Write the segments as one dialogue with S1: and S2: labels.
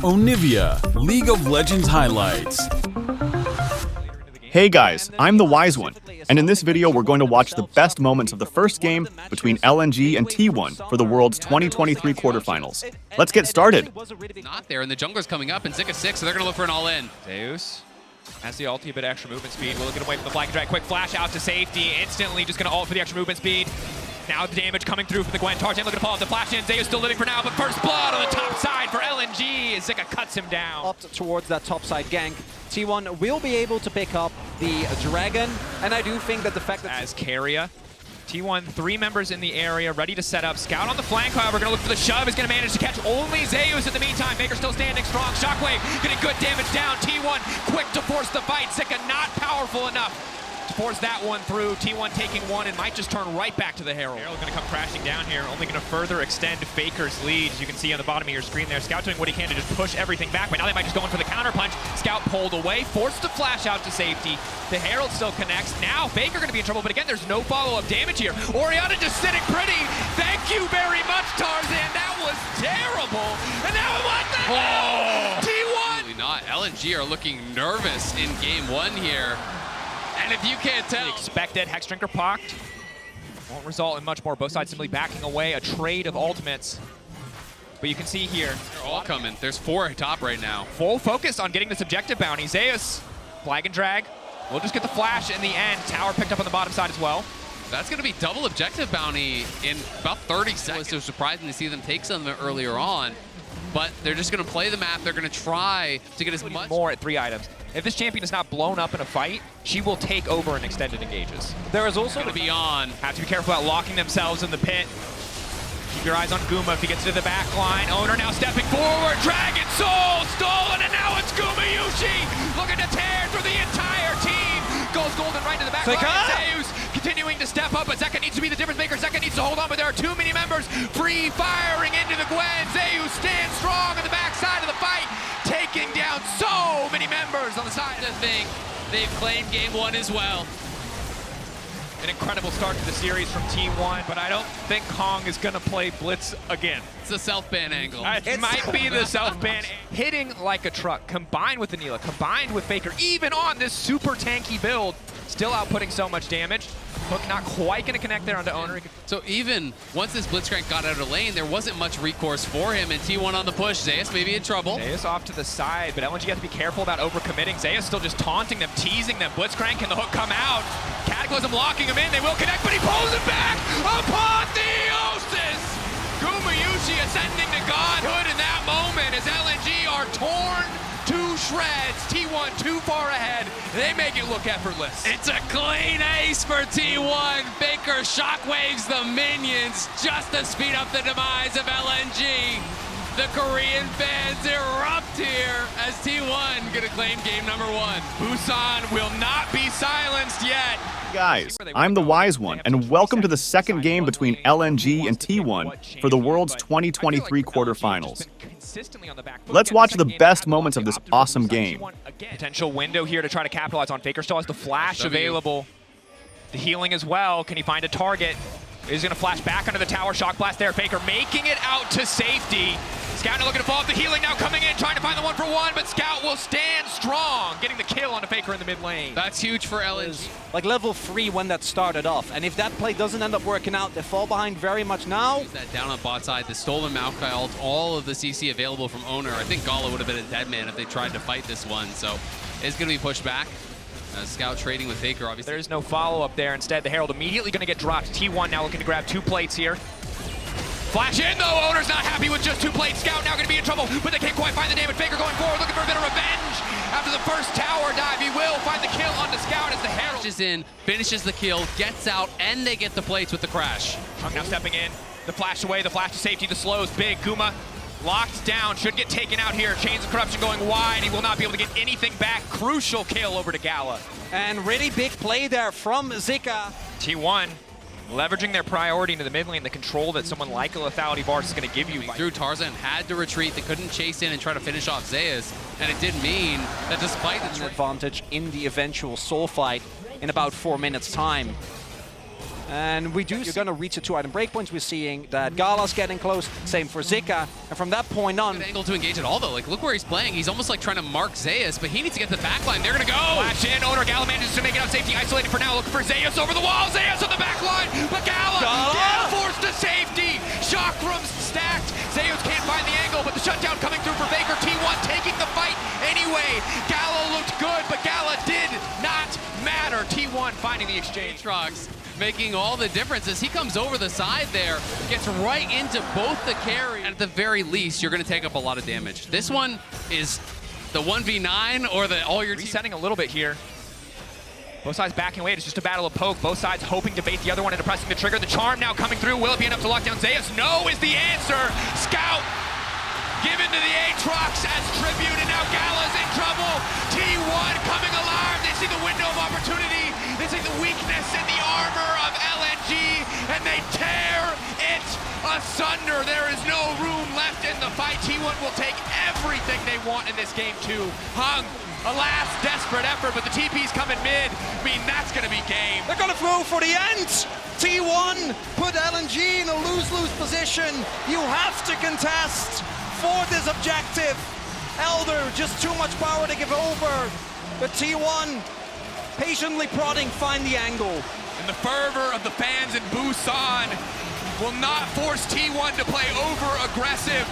S1: Onivia, League of Legends highlights.
S2: Hey guys, I'm the Wise One, and in this video we're going to watch the best moments of the first game between LNG and T1 for the World's 2023 quarterfinals. Let's get started.
S3: Not there, and the jungler's coming up, and Zika 6, so they're going to look for an all-in.
S4: Zeus has the ulti, a bit extra movement speed. We're looking away from the flag and drag. Quick flash out to safety. Instantly just going to ult for the extra movement speed. Now the damage coming through for the Gwen. Tarzan looking to follow up the flash in. Zeus still living for now, but first blood on the top side for LNG as Zika cuts him down.
S5: Up towards that top side gank. T1 will be able to pick up the Dragon, and I do think that the fact that...
S4: As Carrier, T1, 3 members in the area, ready to set up. Scout on the flank, however, going to look for the shove. Is going to manage to catch only Zeus in the meantime. Baker still standing strong. Shockwave getting good damage down. T1 quick to force the fight. Zika not powerful enough to force that one through. T1 taking one and might just turn right back to the Herald. Herald going to come crashing down here, only going to further extend Faker's lead. As you can see on the bottom of your screen there, Scout doing what he can to just push everything back, but now they might just go in for the counter punch. Scout pulled away, forced to flash out to safety. The Herald still connects. Now Faker going to be in trouble, but again, there's no follow-up damage here. Orianna just sitting pretty. Thank you very much, Tarzan. That was terrible. And now what the hell? T1!
S3: Absolutely not. LNG are looking nervous in game 1 here. And if you can't tell...
S4: Expected Hex Drinker pocked. Won't result in much more. Both sides simply backing away. A trade of ultimates. But you can see here...
S3: They're all coming. There's 4 at top right now.
S4: Full focus on getting this objective bounty. Zeus, flag and drag. We'll just get the flash in the end. Tower picked up on the bottom side as well.
S3: That's going to be double objective bounty in about 30 seconds. So surprising to see them take some earlier on. But they're just going to play the map. They're going to try to get as much
S4: more at 3 items. If this champion is not blown up in a fight, she will take over and extended engages.
S5: There is also
S3: going to be on.
S4: Have to be careful about locking themselves in the pit. Keep your eyes on Guma if he gets to the back line. Owner now stepping forward. Dragon Soul stolen, and now it's Guma Yushi looking to tear through the entire team. Goes golden right to the back line. Zeus continuing to step up, but Zeka needs to be the difference maker. Zeka needs to hold on, but there are too many members free firing into the Gwen. Zeus stands strong on the back side of the fight, taking down so many members on the side.
S3: I think they've claimed game 1 as well.
S4: An incredible start to the series from T1, but I don't think Kong is going to play Blitz again.
S3: It's the self-ban angle.
S4: It might be the self-ban. Hitting like a truck, combined with Anila, combined with Faker, even on this super tanky build, still outputting so much damage. Hook not quite going to connect there onto Owner.
S3: So even once this Blitzcrank got out of lane, there wasn't much recourse for him, and T1 on the push. Zeus may be in trouble.
S4: Zeus off to the side, but LNG has to be careful about overcommitting. Zeus still just taunting them, teasing them. Blitzcrank, can the hook come out? Cataclysm locking him in. They will connect, but he pulls it back. Apotheosis! Guma Yushi ascending to godhood in that moment as LNG are torn to shreds. T1 too far ahead. They make it look effortless.
S3: It's a clean ace for T1. Baker shockwaves the minions just to speed up the demise of LNG. The Korean fans erupt here as T1 gonna claim game number 1.
S4: Busan will not be silenced yet.
S2: Guys, I'm the Wise One, and welcome to the second game between LNG and T1 for the World's 2023 quarterfinals. Let's watch the best moments of this awesome game.
S4: Potential window here to try to capitalize on. Faker still has the flash available. The healing as well. Can he find a target? He's going to flash back under the tower. Shock blast there. Faker making it out to safety. Scout now looking to follow up the healing, now coming in, trying to find the 1-for-1, but Scout will stand strong, getting the kill on the Faker in the mid lane.
S3: That's huge for LNG.
S5: like level 3 when that started off, and if that play doesn't end up working out, they fall behind very much now.
S3: Use that down on bot side, the stolen Maokai ult, all of the CC available from Owner. I think Gala would have been a dead man if they tried to fight this one, so it's going to be pushed back. Scout trading with Faker, obviously.
S4: There's no follow-up there. Instead, the Herald immediately going to get dropped. T1 now looking to grab 2 plates here. Flash in, though. Owner's not happy with just 2 plates. Scout now going to be in trouble, but they can't quite find the damage. Faker going forward, looking for a bit of revenge. After the first tower dive, he will find the kill on the Scout as the Herald
S3: is in, finishes the kill, gets out, and they get the plates with the crash.
S4: Chung now stepping in. The flash away, the flash to safety, the slows. Big Guma locked down, should get taken out here. Chains of Corruption going wide. He will not be able to get anything back. Crucial kill over to Gala.
S5: And really big play there from Zika.
S4: T1 leveraging their priority into the mid lane, the control that someone like a lethality Vars is going to give you.
S3: Through Tarzan had to retreat. They couldn't chase in and try to finish off Zeus, and it did mean that despite the
S5: advantage in the eventual soul fight in about 4 minutes time. And you're going to reach the 2-item breakpoints. We're seeing that Gala's getting close, same for Zika. And from that point on...
S3: Good angle to engage at all, though. Like, look where he's playing. He's almost like trying to mark Zeus, but he needs to get to the backline. They're going to go.
S4: Flash in. Oner Gala manages to make it out safety. Isolated for now. Looking for Zeus over the wall. Zeus on the backline. But Gala forced to safety. Chakrams stacked. Zeus can't find the angle, but the shutdown coming through for Baker. T1 taking the fight anyway. Gala looked good, but Gala did not matter. T1 finding the exchange.
S3: Aatrox making all the difference as he comes over the side there, gets right into both the carry. And at the very least, you're going to take up a lot of damage. This one is the 1v9 or the all your
S4: resetting a little bit here. Both sides backing away. It's just a battle of poke. Both sides hoping to bait the other one into pressing the trigger. The charm now coming through. Will it be enough to lock down Zeus? No is the answer. Scout given to the Aatrox as tribute, and now Gala's in trouble. T1 coming alive. They see the window of opportunity. They see the weakness in the armor of LNG, and they tear it asunder. There is no room left in the fight. T1 will take everything they want in this game too. Hung, a last desperate effort, but the TP's coming mid. I mean, that's going to be game.
S6: They're going to throw for the end. T1 put LNG in a lose-lose position. You have to contest for this objective. Elder, just too much power to give over. But T1 patiently prodding, find the angle.
S4: And the fervor of the fans in Busan will not force T1 to play over-aggressive.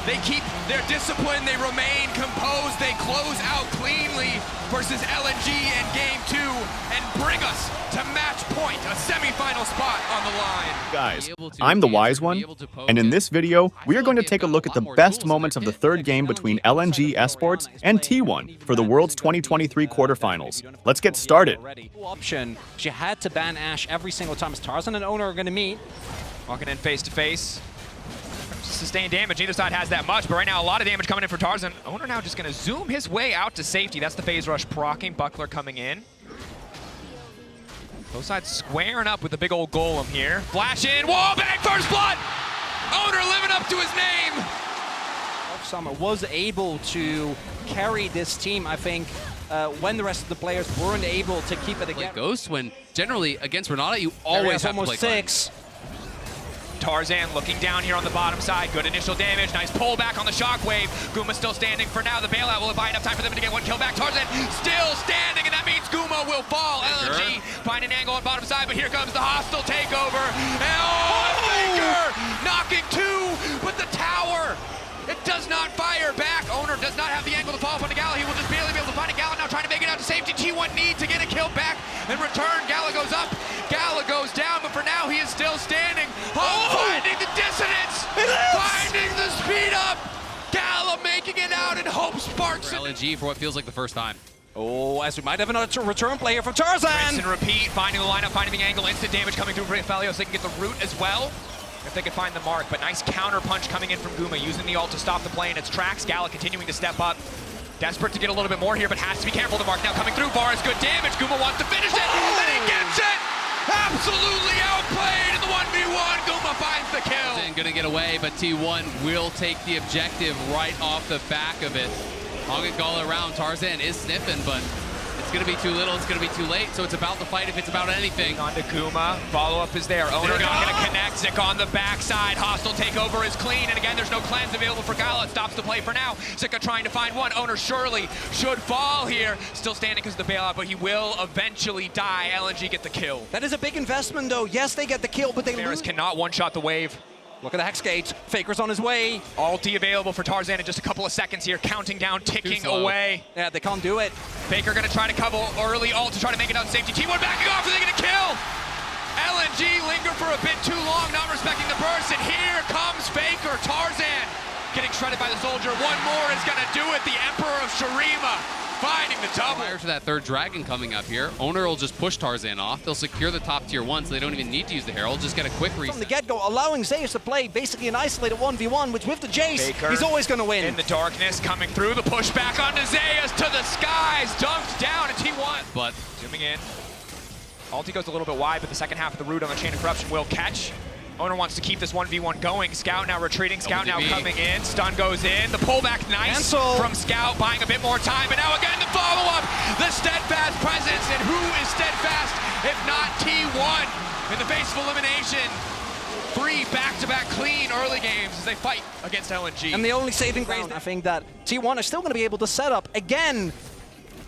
S4: They keep their discipline, they remain composed, they close out cleanly versus LNG in Game 2 and bring us to match point, a semifinal spot on the line.
S2: Guys, I'm the wise one, and in this video, we are going to take a look at the best moments of the third game between LNG Esports and T1 for the World's 2023 quarterfinals. Let's get started.
S5: Option, she had to ban Ashe every single time as Tarzan and Oner are going to meet.
S4: Walking in face to face. Sustained damage, neither side has that much, but right now a lot of damage coming in for Tarzan. Oner now just gonna zoom his way out to safety. That's the phase rush proccing, Buckler coming in. Both sides squaring up with a big old golem here. Flash in, wall bang, first blood! Oner living up to his name!
S5: Summer was able to carry this team, I think, when the rest of the players weren't able to keep it together.
S3: Ghost, when generally against Renata, you always have to play
S5: almost 6.
S4: Tarzan looking down here on the bottom side. Good initial damage. Nice pullback on the shockwave. Guma still standing for now. The bailout will buy enough time for them to get one kill back. Tarzan still standing, and that means Guma will fall. LNG find an angle on bottom side, but here comes the hostile takeover. And Baker knocking 2, but the tower, it does not fire back. Oner does not have the angle to fall upon the Gala. He will just barely be able to find a Gala now, trying to make it out to safety. T1 need to get a kill back and return. Gala goes up. Gala goes down, but for now he is still standing. Finding the dissonance, finding the speed up. Gala making it out, and hope sparks.
S3: For LNG for what feels like the first time.
S5: Oh, as we might have another return player from Tarzan.
S4: Rinse and repeat, finding the lineup, finding the angle, instant damage coming through for Felios. They can get the root as well if they can find the mark, but nice counter punch coming in from Guma, using the ult to stop the play in its tracks. Gala continuing to step up. Desperate to get a little bit more here, but has to be careful. The mark now coming through. Var is good damage. Guma wants to finish it, and he gets it! Absolutely outplayed in the 1v1. Guma finds the kill.
S3: Gonna get away, but T1 will take the objective right off the back of it. Hogging all around. Tarzan is sniffing, but it's gonna be too little, it's gonna be too late, so it's about the fight if it's about anything.
S4: On to Guma, follow-up is there. Oner not gonna connect, Zik on the backside. Hostile takeover is clean, and again, there's no cleanse available for Gala. It stops the play for now. Zika trying to find one. Oner surely should fall here. Still standing because of the bailout, but he will eventually die. LNG get the kill.
S5: That is a big investment, though. Yes, they get the kill, but they
S4: Ferris
S5: lose.
S4: cannot one-shot the wave.
S5: Look at the Hex Gate. Faker's on his way.
S4: Ulti available for Tarzan in just a couple of seconds here. Counting down, ticking away.
S5: Yeah, they can't do it.
S4: Baker gonna try to cover early ult to try to make it out safety. T1 backing off, and they're gonna kill. LNG linger for a bit too long, not respecting the burst, and here comes Faker. Tarzan getting shredded by the soldier. One more is gonna do it. The Emperor of Shurima finding the double.
S3: Prior to that third dragon coming up here, Oner will just push Tarzan off. They'll secure the top tier 1, so they don't even need to use the Herald. Just get a quick reset.
S5: From the get-go, allowing Zeus to play basically an isolated 1v1, which with the Jace,
S4: Baker
S5: he's always going to win.
S4: in the darkness, coming through, the pushback onto Zeus to the skies, dunked down at T1.
S3: But
S4: Zooming in. Ulti goes a little bit wide, but the second half of the root on the Chain of Corruption will catch. Oner wants to keep this 1v1 going. Scout now retreating, Scout now coming in. Stun goes in, the pullback nice
S5: Cancel
S4: from Scout, buying a bit more time, but now again the follow-up, the steadfast presence, and who is steadfast if not T1? in the face of elimination. 3 back-to-back clean early games as they fight against LNG.
S5: And the only saving grace, I think, that T1 are still going to be able to set up again.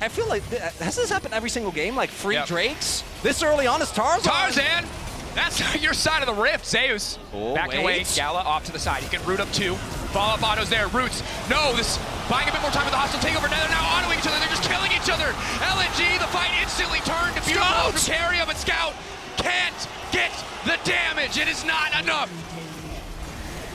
S5: I feel like, has this happened every single game? Like 3 Drakes? This early on is Tarzan.
S4: Tarzan! That's your side of the rift, Zeus. Backing away, Gala off to the side. He can root up 2. Follow-up autos there, Roots. No, this buying a bit more time with the hostile takeover. Now they're now autoing each other. They're just killing each other. LNG, the fight instantly turned to beautiful from Caria, but Scout can't get the damage. It is not enough.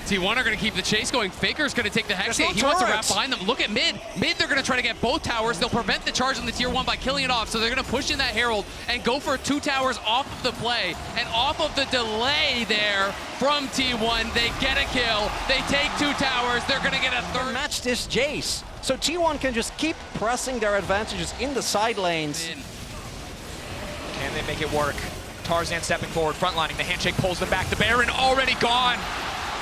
S3: T1 are going to keep the chase going. Faker's going to take the Hex.
S5: No
S3: He wants to wrap
S5: turrets.
S3: behind them. Look at mid. Mid, they're going to try to get both towers. They'll prevent the charge on the tier 1 by killing it off. So they're going to push in that Herald and go for 2 towers off of the play. And off of the delay there from T1, they get a kill. They take 2 towers. They're going to get a 3rd.
S5: Match this Jace. So T1 can just keep pressing their advantages in the side lanes.
S4: Can they make it work? Tarzan stepping forward, frontlining. The handshake pulls them back. The Baron already gone.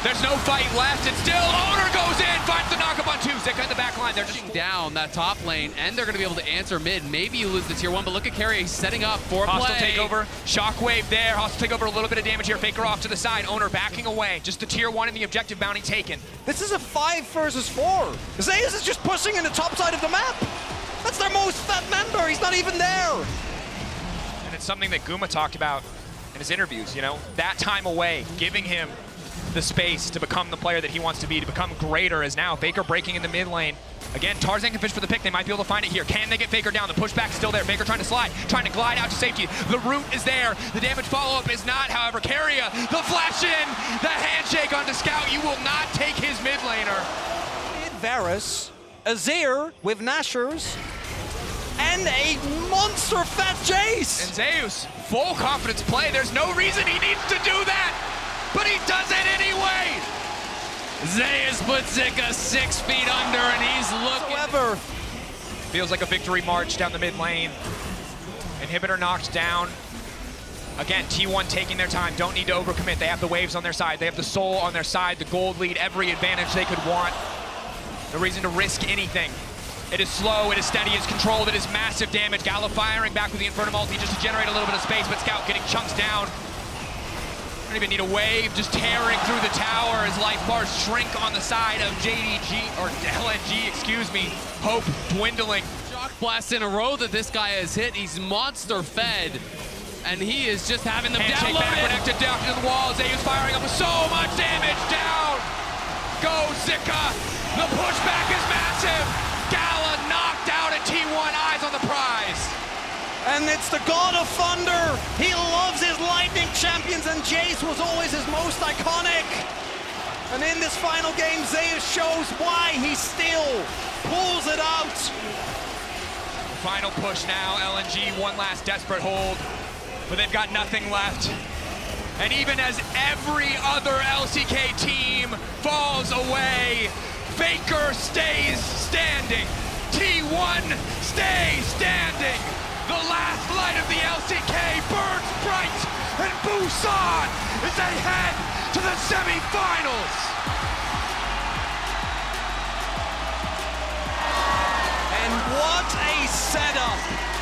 S4: There's no fight left, and still Owner goes in, finds the knockup on 2. Zika in the back line. They're just
S3: down that top lane, and they're going to be able to answer mid. Maybe you lose the tier 1, but look at Carrier. He's setting up for a
S4: hostile
S3: play.
S4: takeover. Shockwave there. Hostile takeover, a little bit of damage here. Faker off to the side. Owner backing away. Just the tier 1 and the objective bounty taken.
S5: This is a 5 versus 4. Zeus is just pushing in the top side of the map. That's their most fed member. He's not even there.
S4: And it's something that Guma talked about in his interviews, you know, that time away, giving him the space to become the player that he wants to be, to become greater, as now Faker breaking in the mid lane. Again, Tarzan can fish for the pick. They might be able to find it here. Can they get Faker down? The pushback is still there. Faker trying to slide, trying to glide out to safety. The root is there. The damage follow-up is not, however. Caria, the flash in, the handshake onto Scout. You will not take his mid laner.
S5: Varus, Azir with Nashers, and a monster-fed Jace.
S4: And Zeus, full confidence play. There's no reason he needs to do that, but he does it anyway.
S3: Zeus puts Zika 6 feet under, and he's looking.
S5: However,
S4: feels like a victory march down the mid lane. Inhibitor knocked down. Again, T1 taking their time. Don't need to overcommit. They have the waves on their side. They have the soul on their side. The gold lead, every advantage they could want. No reason to risk anything. It is slow, it is steady, it is controlled, it is massive damage. Gala firing back with the Inferno multi just to generate a little bit of space, but Scout getting chunks down. Don't even need a wave, just tearing through the tower as life bars shrink on the side of JDG, or LNG, excuse me. Hope dwindling.
S3: Shock blast in a row that this guy has hit. He's monster fed, and he is just having them
S4: Handshake back,
S3: downloaded.
S4: connected down to the wall. Zeus firing up with so much damage. Down goes Zika. The pushback is massive. Gala knocked out at T1, eyes on the prize.
S6: And it's the God of Thunder. He loves his lightning champions, and Jace was always his most iconic. And in this final game, Zeus shows why he still pulls it out.
S4: Final push now, LNG, one last desperate hold, but they've got nothing left. And even as every other LCK team falls away, Faker stays standing. T1 stays standing. The last light of the LCK burns bright, and Busan is ahead to the semifinals.
S6: And what a setup.